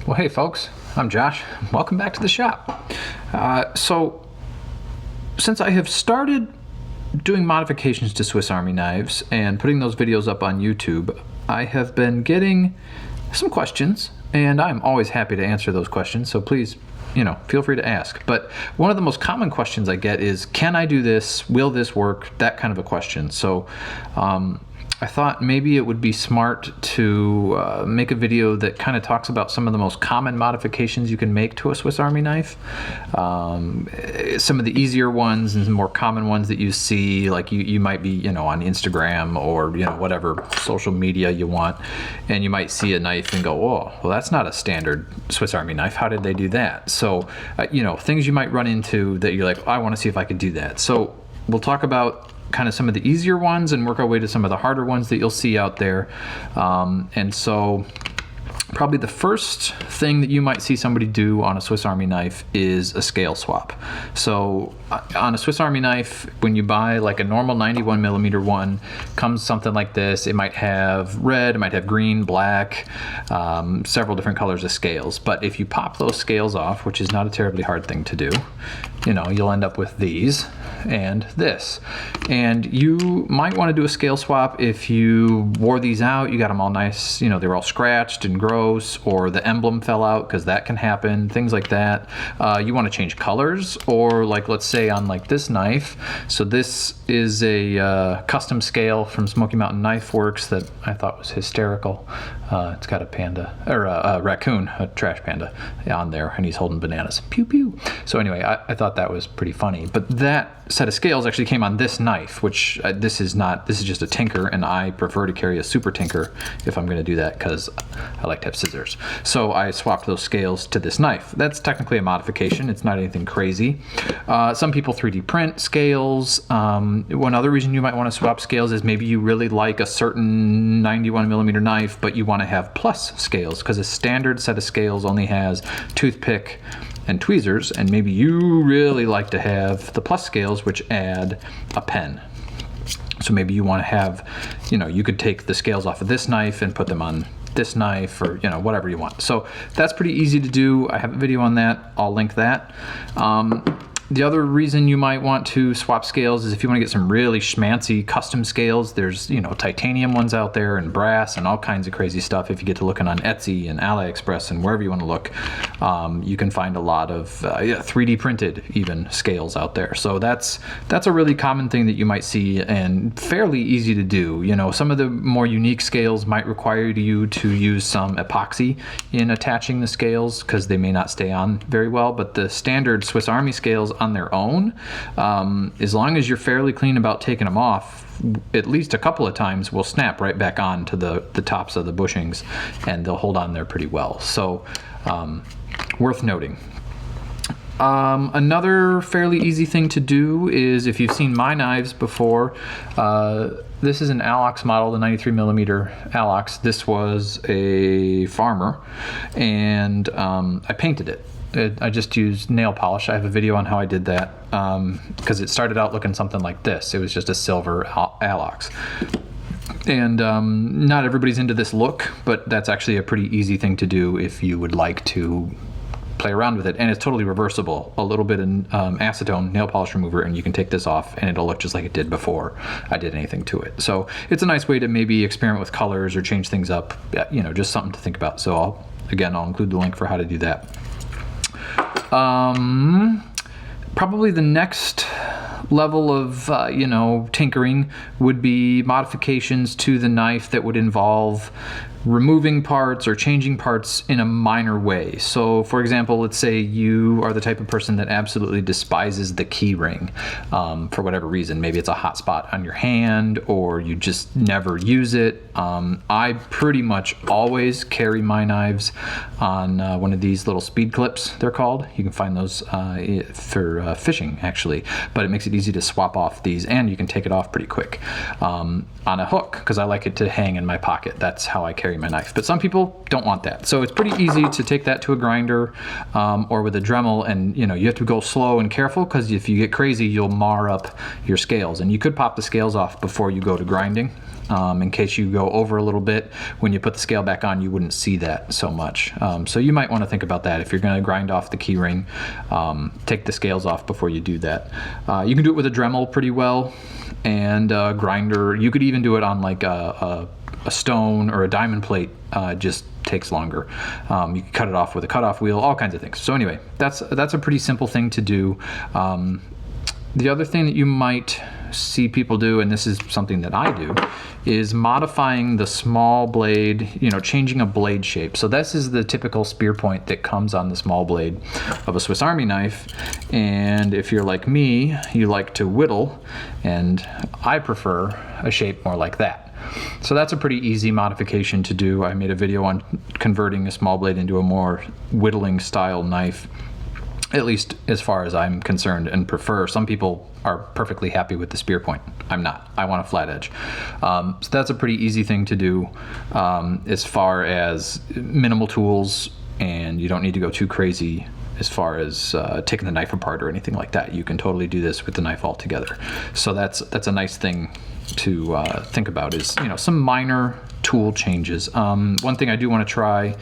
Well, hey folks, I'm Josh. Welcome back to the shop. So, since I have started doing modifications to Swiss Army knives and putting those videos up on YouTube, I have been getting some questions, and I'm always happy to answer those questions, so please, feel free to ask. But one of the most common questions I get is, can I do this? Will this work? That kind of a question. So, I thought maybe it would be smart to make a video that kind of talks about some of the most common modifications you can make to a Swiss Army knife. Some of the easier ones and more common ones that you see, like you might be, on Instagram or, whatever social media you want, and you might see a knife and go, oh, well, that's not a standard Swiss Army knife. How did they do that? So, things you might run into that you're like, I want to see if I could do that. So we'll talk about kind of some of the easier ones and work our way to some of the harder ones that you'll see out there. And so probably the first thing that you might see somebody do on a Swiss Army knife is a scale swap. So on a Swiss Army knife, when you buy like a normal 91 millimeter one, comes something like this. It might have red, it might have green, black, several different colors of scales. But if you pop those scales off, which is not a terribly hard thing to do, you'll end up with these and this. And you might want to do a scale swap if you wore these out, you got them all nice, they were all scratched and gross, or the emblem fell out, because that can happen, things like that. You want to change colors, or like, let's say on like this knife. So this is a custom scale from Smoky Mountain Knife Works that I thought was hysterical. It's got a panda, or a raccoon, a trash panda on there, and he's holding bananas. Pew pew. So anyway, I thought that was pretty funny. But that set of scales actually came on this knife, which this is just a tinker, and I prefer to carry a super tinker if I'm going to do that, because I like to have scissors. So I swapped those scales to this knife. That's technically a modification. It's not anything crazy. Some people 3D print scales. One other reason you might want to swap scales is maybe you really like a certain 91 millimeter knife, but you want to have plus scales, because a standard set of scales only has toothpick and tweezers, and maybe you really like to have the plus scales, which add a pen. So maybe you want to have, you could take the scales off of this knife and put them on this knife, or whatever you want. So that's pretty easy to do. I have a video on that. I'll link that. The other reason you might want to swap scales is if you want to get some really schmancy custom scales. There's, titanium ones out there, and brass, and all kinds of crazy stuff. If you get to looking on Etsy and AliExpress and wherever you want to look, you can find a lot of 3D printed even scales out there. So that's a really common thing that you might see, and fairly easy to do. Some of the more unique scales might require you to use some epoxy in attaching the scales, because they may not stay on very well. But the standard Swiss Army scales on their own, as long as you're fairly clean about taking them off, at least a couple of times, will snap right back on to the tops of the bushings, and they'll hold on there pretty well. So worth noting. Another fairly easy thing to do is, if you've seen my knives before, this is an Alox model, the 93 millimeter Alox. This was a Farmer, and I painted it. I just used nail polish. I have a video on how I did that, because it started out looking something like this. It was just a silver Alox. And not everybody's into this look, but that's actually a pretty easy thing to do if you would like to play around with it. And it's totally reversible. A little bit of acetone nail polish remover, and you can take this off and it'll look just like it did before I did anything to it. So it's a nice way to maybe experiment with colors or change things up, just something to think about. So I'll include the link for how to do that. Probably the next level of, tinkering would be modifications to the knife that would involve removing parts or changing parts in a minor way. So for example, let's say you are the type of person that absolutely despises the key ring for whatever reason. Maybe it's a hot spot on your hand, or you just never use it. I pretty much always carry my knives on one of these little speed clips, they're called. You can find those for fishing, actually, but it makes it easy to swap off these, and you can take it off pretty quick on a hook, because I like it to hang in my pocket. That's how I carry carry my knife. But some people don't want that. So it's pretty easy to take that to a grinder or with a Dremel, and you have to go slow and careful, because if you get crazy, you'll mar up your scales. And you could pop the scales off before you go to grinding. In case you go over a little bit, when you put the scale back on, you wouldn't see that so much. So you might want to think about that. If you're going to grind off the key ring, take the scales off before you do that. You can do it with a Dremel pretty well, and a grinder. You could even do it on like a stone or a diamond plate. Just takes longer. You can cut it off with a cutoff wheel, all kinds of things. So anyway, that's a pretty simple thing to do. The other thing that you might see people do, and this is something that I do, is modifying the small blade, changing a blade shape. So this is the typical spear point that comes on the small blade of a Swiss Army knife. And if you're like me, you like to whittle, and I prefer a shape more like that. So that's a pretty easy modification to do. I made a video on converting a small blade into a more whittling style knife, at least as far as I'm concerned and prefer. Some people are perfectly happy with the spear point. I'm not. I want a flat edge. So that's a pretty easy thing to do as far as minimal tools, and you don't need to go too crazy as far as taking the knife apart or anything like that. You can totally do this with the knife altogether. So that's a nice thing to think about, is some minor tool changes. One thing I do want to try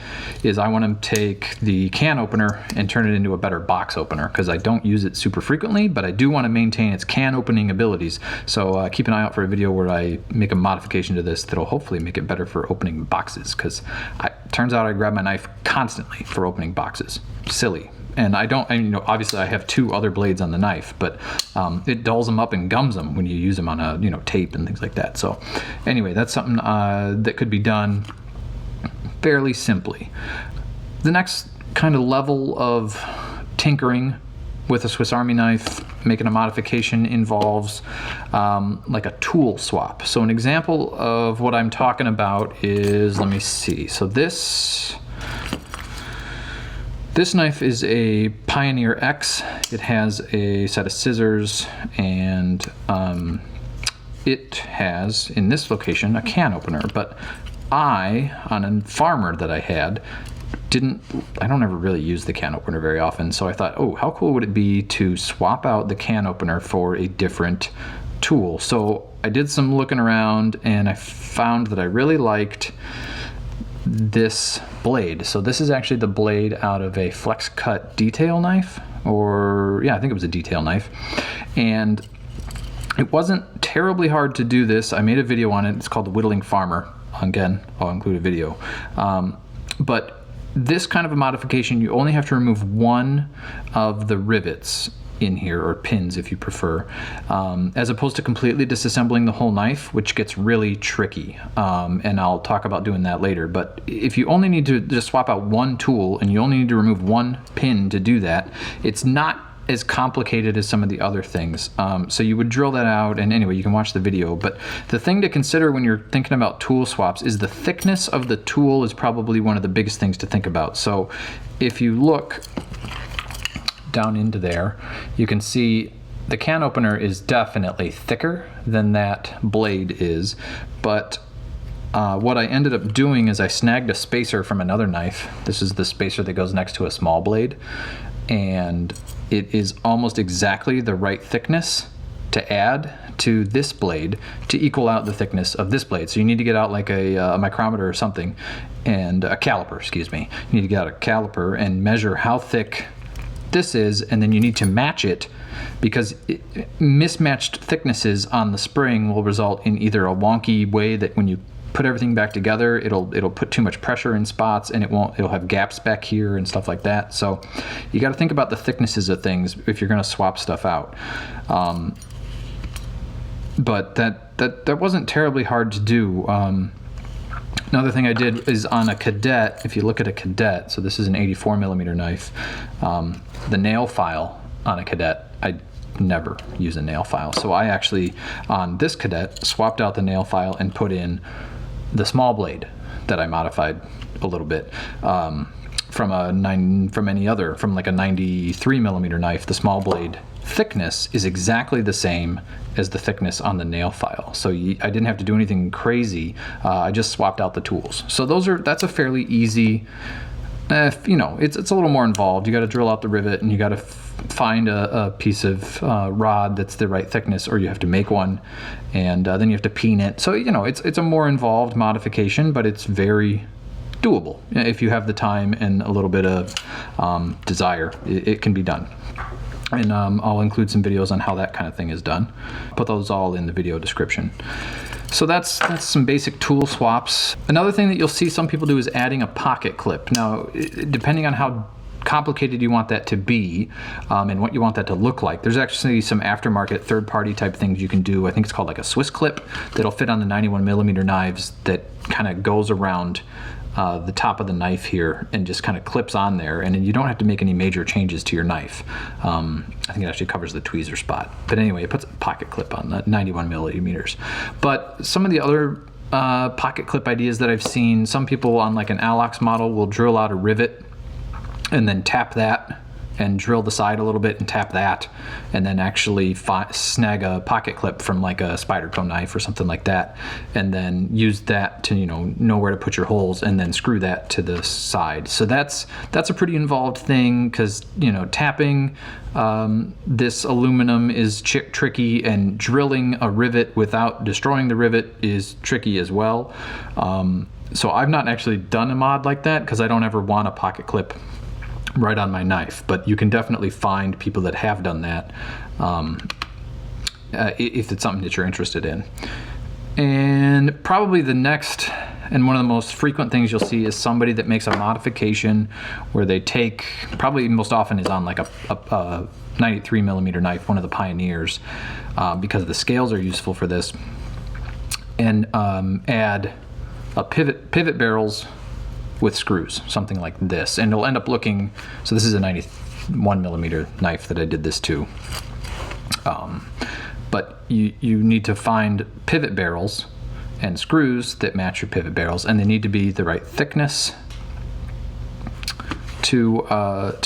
is I want to take the can opener and turn it into a better box opener, because I don't use it super frequently, but I do want to maintain its can opening abilities. So keep an eye out for a video where I make a modification to this that'll hopefully make it better for opening boxes, because it turns out I grab my knife constantly for opening boxes. Silly. And obviously I have two other blades on the knife, but it dulls them up and gums them when you use them on a tape and things like that. So anyway, that's something that could be done fairly simply. The next kind of level of tinkering with a Swiss Army knife, making a modification, involves like a tool swap. So an example of what I'm talking about is, let me see. So this knife is a Pioneer X. It has a set of scissors, and it has, in this location, a can opener. But on a farmer that I had, I don't ever really use the can opener very often, so I thought, oh, how cool would it be to swap out the can opener for a different tool? So I did some looking around, and I found that I really liked this blade. So this is actually the blade out of a flex cut detail knife, or I think it was a detail knife, and it wasn't terribly hard to do this. I made a video on it. It's called the Whittling Farmer. Again, I'll include a video. But this kind of a modification, you only have to remove one of the rivets in here, or pins if you prefer, as opposed to completely disassembling the whole knife, which gets really tricky, and I'll talk about doing that later. But if you only need to just swap out one tool and you only need to remove one pin to do that, it's not as complicated as some of the other things. So you would drill that out, and anyway, you can watch the video. But the thing to consider when you're thinking about tool swaps is the thickness of the tool is probably one of the biggest things to think about. So if you look down into there, you can see the can opener is definitely thicker than that blade is. But what I ended up doing is I snagged a spacer from another knife. This is the spacer that goes next to a small blade, and it is almost exactly the right thickness to add to this blade to equal out the thickness of this blade. So you need to get out like a micrometer or something, and a caliper, excuse me. You need to get out a caliper and measure how thick this is, and then you need to match it, because mismatched thicknesses on the spring will result in either a wonky way that when you put everything back together, it'll put too much pressure in spots, and it'll have gaps back here and stuff like that. So you got to think about the thicknesses of things if you're going to swap stuff out. But that wasn't terribly hard to do. Another thing I did is on a Cadet. If you look at a Cadet, so this is an 84 millimeter knife. The nail file on a Cadet, I never use a nail file. So I actually, on this Cadet, swapped out the nail file and put in the small blade that I modified a little bit from like a 93 millimeter knife. The small blade thickness is exactly the same as the thickness on the nail file. So I didn't have to do anything crazy. I just swapped out the tools. So that's a fairly easy, you know, it's a little more involved. You got to drill out the rivet, and you got to find a piece of rod that's the right thickness, or you have to make one, and then you have to peen it. So, you know, it's a more involved modification, but it's very doable. If you have the time and a little bit of desire, it can be done. And I'll include some videos on how that kind of thing is done. Put those all in the video description. So that's some basic tool swaps. Another thing that you'll see some people do is adding a pocket clip. Now, depending on how complicated you want that to be and what you want that to look like, there's actually some aftermarket third-party type things you can do. I think it's called like a Swiss clip that'll fit on the 91mm knives that kind of goes around the top of the knife here and just kind of clips on there, and then you don't have to make any major changes to your knife. I think it actually covers the tweezer spot. But anyway, it puts a pocket clip on the 91mm. But some of the other pocket clip ideas that I've seen, some people on like an Alox model will drill out a rivet and then tap that and drill the side a little bit and tap that, and then actually snag a pocket clip from like a Spyderco knife or something like that, and then use that to, you know where to put your holes, and then screw that to the side. So that's a pretty involved thing, because, you know, tapping this aluminum is tricky, and drilling a rivet without destroying the rivet is tricky as well. So I've not actually done a mod like that because I don't ever want a pocket clip right on my knife, but you can definitely find people that have done that if it's something that you're interested in. And probably the next and one of the most frequent things you'll see is somebody that makes a modification where they take, probably most often is on like a 93mm knife, one of the Pioneers, because the scales are useful for this, and add a pivot barrels with screws, something like this, and it'll end up looking, so this is a 91mm knife that I did this to, but you need to find pivot barrels and screws that match your pivot barrels, and they need to be the right thickness to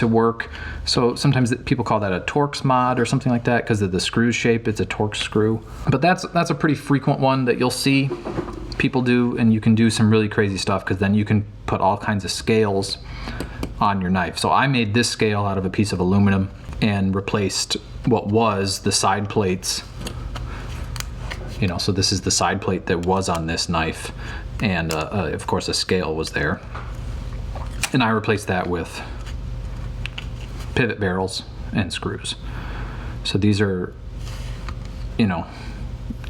work. So sometimes people call that a Torx mod or something like that because of the screw shape. It's a Torx screw, but that's a pretty frequent one that you'll see people do, and you can do some really crazy stuff because then you can put all kinds of scales on your knife. So I made this scale out of a piece of aluminum and replaced what was the side plates. You know, so this is the side plate that was on this knife, and of course a scale was there, and I replaced that with pivot barrels and screws. So these are, you know,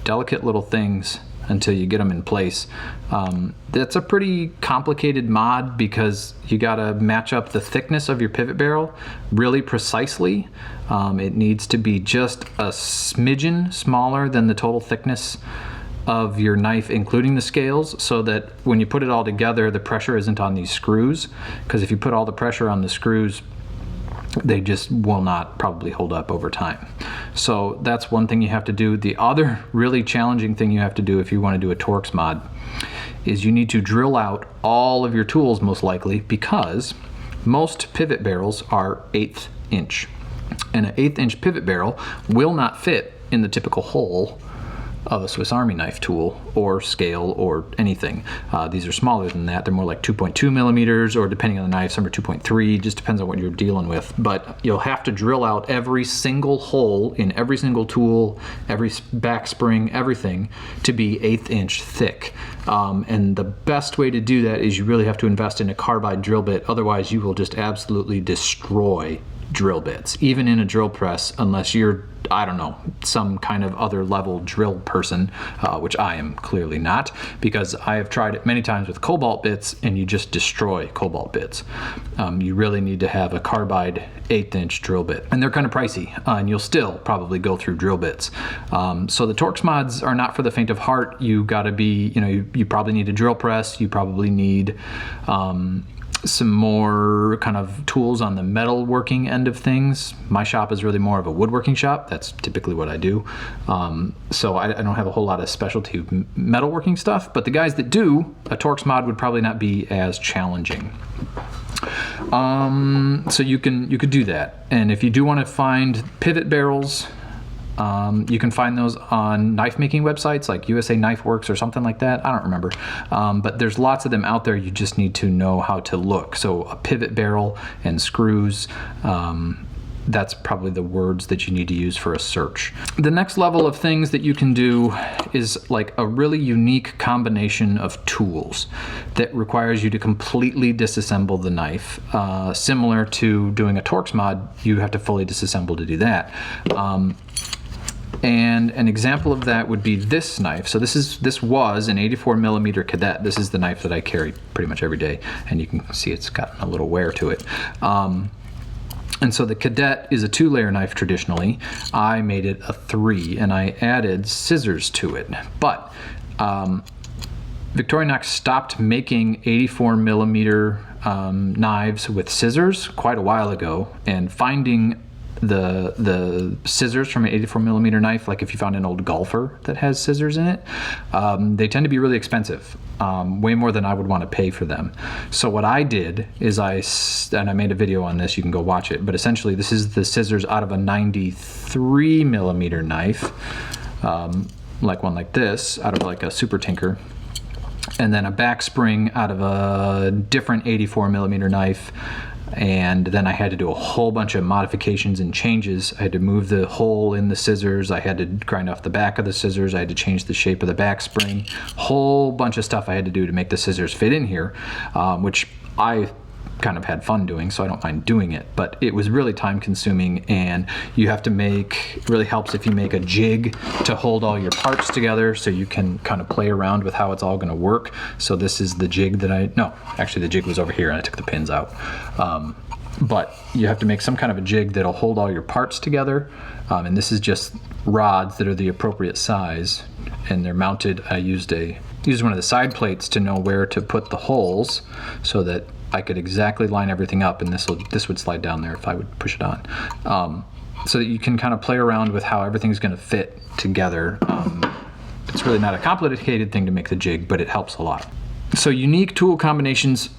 delicate little things until you get them in place. That's a pretty complicated mod because you gotta match up the thickness of your pivot barrel really precisely. It needs to be just a smidgen smaller than the total thickness of your knife, including the scales, so that when you put it all together, the pressure isn't on these screws, because if you put all the pressure on the screws, they just will not probably hold up over time. So that's one thing you have to do. The other really challenging thing you have to do if you want to do a Torx mod is you need to drill out all of your tools, most likely, because most pivot barrels are 1/8 inch. And an 1/8 inch pivot barrel will not fit in the typical hole of a Swiss Army knife tool or scale or anything. These are smaller than that. They're more like 2.2mm, or depending on the knife, some are 2.3, just depends on what you're dealing with. But you'll have to drill out every single hole in every single tool, every back spring, everything, to be 1/8 inch thick. And the best way to do that is you really have to invest in a carbide drill bit, otherwise you will just absolutely destroy drill bits, even in a drill press, unless you're, I don't know, some kind of other level drill person, which I am clearly not, because I have tried it many times with cobalt bits and you just destroy cobalt bits. You really need to have a carbide 1/8 inch drill bit, and they're kind of pricey, and you'll still probably go through drill bits. So the Torx mods are not for the faint of heart. You gotta be, you know, you probably need a drill press, you probably need some more kind of tools on the metalworking end of things. My shop is really more of a woodworking shop. That's typically what I do. So I don't have a whole lot of specialty metalworking stuff, but the guys that do, a Torx mod would probably not be as challenging. So you could do that. And if you do want to find pivot barrels, you can find those on knife making websites like USA Knife Works or something like that. I don't remember. But there's lots of them out there. You just need to know how to look. So a pivot barrel and screws, that's probably the words that you need to use for a search. The next level of things that you can do is like a really unique combination of tools that requires you to completely disassemble the knife. Similar to doing a Torx mod, you have to fully disassemble to do that. And an example of that would be this knife. So this was an 84mm Cadet. This is the knife that I carry pretty much every day, and you can see it's gotten a little wear to it. And so the Cadet is a 2-layer knife traditionally. I made it a 3, and I added scissors to it. But Victorinox stopped making 84mm knives with scissors quite a while ago, and finding the scissors from an 84mm knife, like if you found an old golfer that has scissors in it, they tend to be really expensive, way more than I would want to pay for them. So what I did is and I made a video on this, you can go watch it, but essentially this is the scissors out of a 93mm knife, like one like this, out of like a Super Tinker, and then a back spring out of a different 84mm knife. And then I had to do a whole bunch of modifications and changes. I had to move the hole in the scissors. I had to grind off the back of the scissors. I had to change the shape of the back spring. Whole bunch of stuff I had to do to make the scissors fit in here, which I kind of had fun doing, so I don't mind doing it, but it was really time consuming, and you have to it really helps if you make a jig to hold all your parts together so you can kind of play around with how it's all going to work. So this is the jig that actually the jig was over here and I took the pins out. But you have to make some kind of a jig that'll hold all your parts together, and this is just rods that are the appropriate size, and they're mounted. I used one of the side plates to know where to put the holes so that I could exactly line everything up, and this would slide down there if I would push it on. So that you can kind of play around with how everything's going to fit together. It's really not a complicated thing to make the jig, but it helps a lot. So unique tool combinations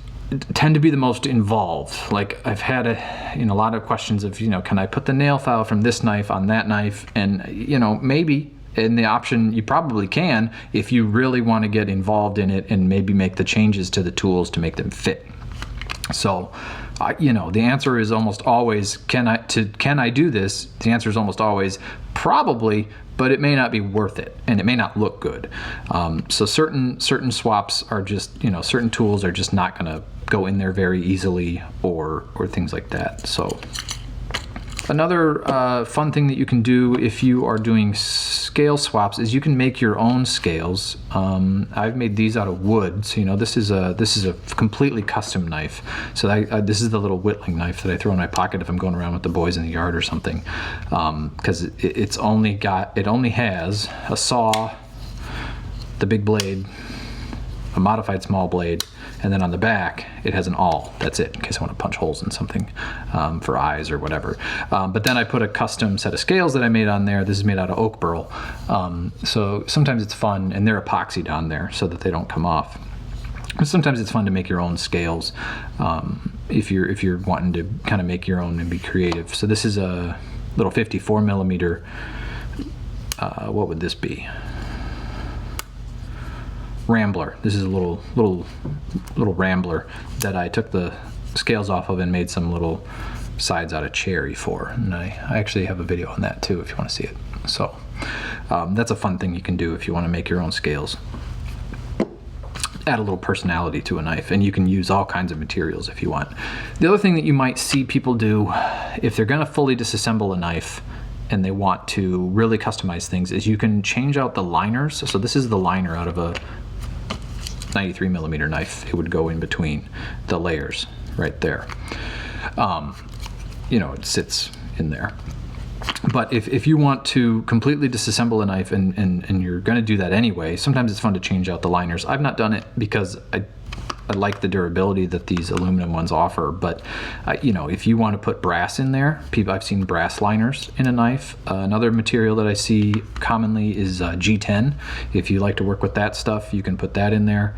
tend to be the most involved. Like I've had a lot of questions of, can I put the nail file from this knife on that knife? And maybe. And the option, you probably can if you really want to get involved in it and maybe make the changes to the tools to make them fit. So, the answer is almost always, can I do this? The answer is almost always probably, but it may not be worth it, and it may not look good. So certain swaps are just, certain tools are just not going to go in there very easily, or things like that. So. Another fun thing that you can do if you are doing scale swaps is you can make your own scales. I've made these out of wood, so this is a completely custom knife. So this is the little whittling knife that I throw in my pocket if I'm going around with the boys in the yard or something, because it only has a saw, the big blade, a modified small blade, and then on the back it has an awl. That's it, in case I want to punch holes in something for eyes or whatever. But then I put a custom set of scales that I made on there. This is made out of oak burl, so sometimes it's fun, and they're epoxied on there so that they don't come off. But sometimes it's fun to make your own scales if you're wanting to kind of make your own and be creative. So this is a little 54mm. What would this be? Rambler. This is a little Rambler that I took the scales off of and made some little sides out of cherry for, and I actually have a video on that too if you want to see it. So that's a fun thing you can do if you want to make your own scales. Add a little personality to a knife, and you can use all kinds of materials if you want. The other thing that you might see people do if they're going to fully disassemble a knife and they want to really customize things is you can change out the liners. So this is the liner out of a 93mm knife. It would go in between the layers right there. It sits in there. But if you want to completely disassemble a knife and you're going to do that anyway, sometimes it's fun to change out the liners. I've not done it because I like the durability that these aluminum ones offer, but if you want to put brass in there, I've seen brass liners in a knife. Another material that I see commonly is G10. If you like to work with that stuff, you can put that in there.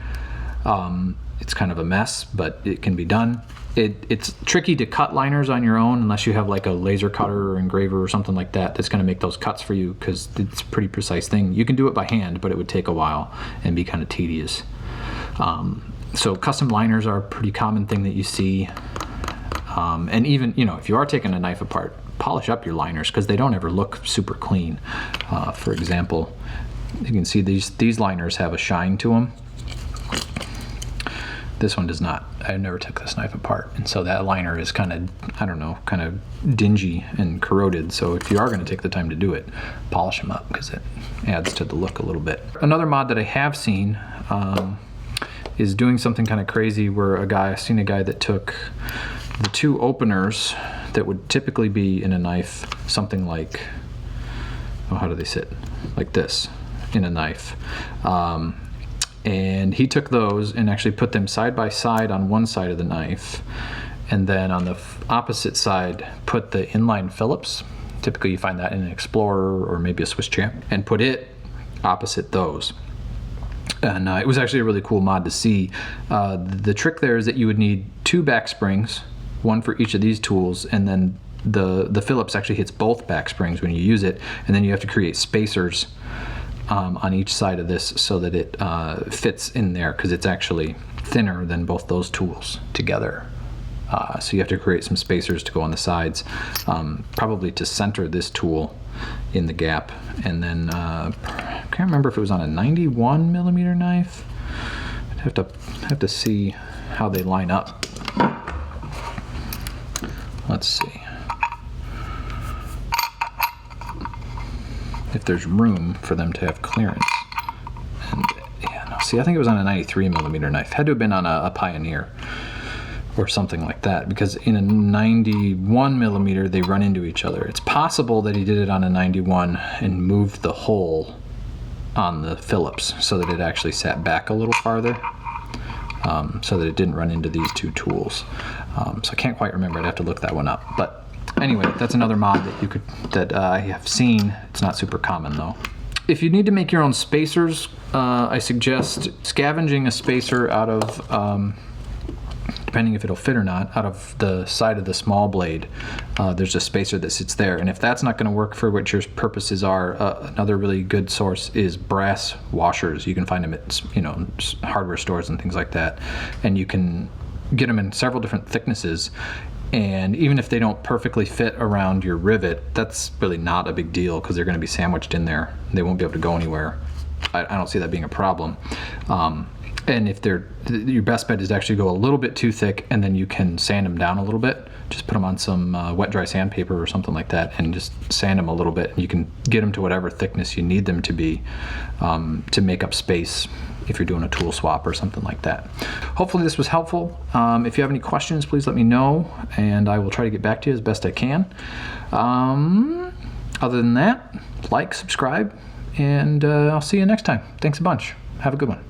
it's kind of a mess, but it can be done. It's tricky to cut liners on your own unless you have like a laser cutter or engraver or something like that that's going to make those cuts for you, because it's a pretty precise thing. You can do it by hand, but it would take a while and be kind of tedious. So custom liners are a pretty common thing that you see. And even, you know, if you are taking a knife apart, polish up your liners because they don't ever look super clean. For example, you can see these liners have a shine to them. This one does not. I never took this knife apart, and so that liner is kind of, I don't know, kind of dingy and corroded. So if you are going to take the time to do it, polish them up because it adds to the look a little bit. Another mod that I have seen is doing something kind of crazy where I've seen a guy that took the two openers that would typically be in a knife, something like, oh, how do they sit? Like this in a knife. And he took those and actually put them side by side on one side of the knife, and then on the opposite side put the inline Phillips. Typically you find that in an Explorer or maybe a Swiss Champ, and put it opposite those. And it was actually a really cool mod to see. The trick there is that you would need two back springs, one for each of these tools, and then the Phillips actually hits both back springs when you use it, and then you have to create spacers on each side of this so that it fits in there, because it's actually thinner than both those tools together. So you have to create some spacers to go on the sides, probably to center this tool in the gap. And then I can't remember if it was on a 91 millimeter knife. I'd have to see how they line up. Let's see if there's room for them to have clearance. And yeah, no, see, I think it was on a 93 millimeter knife. Had to have been on a Pioneer or something like that, because in a 91 millimeter they run into each other. It's possible that he did it on a 91 and moved the hole on the Phillips so that it actually sat back a little farther, so that it didn't run into these two tools. So I can't quite remember. I'd have to look that one up. But anyway, that's another mod that I have seen. It's not super common though. If you need to make your own spacers, I suggest scavenging a spacer out of, depending if it'll fit or not, out of the side of the small blade. There's a spacer that sits there, and if that's not going to work for what your purposes are, another really good source is brass washers. You can find them at, you know, hardware stores and things like that, and you can get them in several different thicknesses. And even if they don't perfectly fit around your rivet, that's really not a big deal, because they're going to be sandwiched in there. They won't be able to go anywhere. I don't see that being a problem. And if your best bet is to actually go a little bit too thick, and then you can sand them down a little bit. Just put them on some wet dry sandpaper or something like that, and just sand them a little bit. And you can get them to whatever thickness you need them to be, to make up space if you're doing a tool swap or something like that. Hopefully this was helpful. If you have any questions, please let me know, and I will try to get back to you as best I can. Other than that, like, subscribe, and I'll see you next time. Thanks a bunch. Have a good one.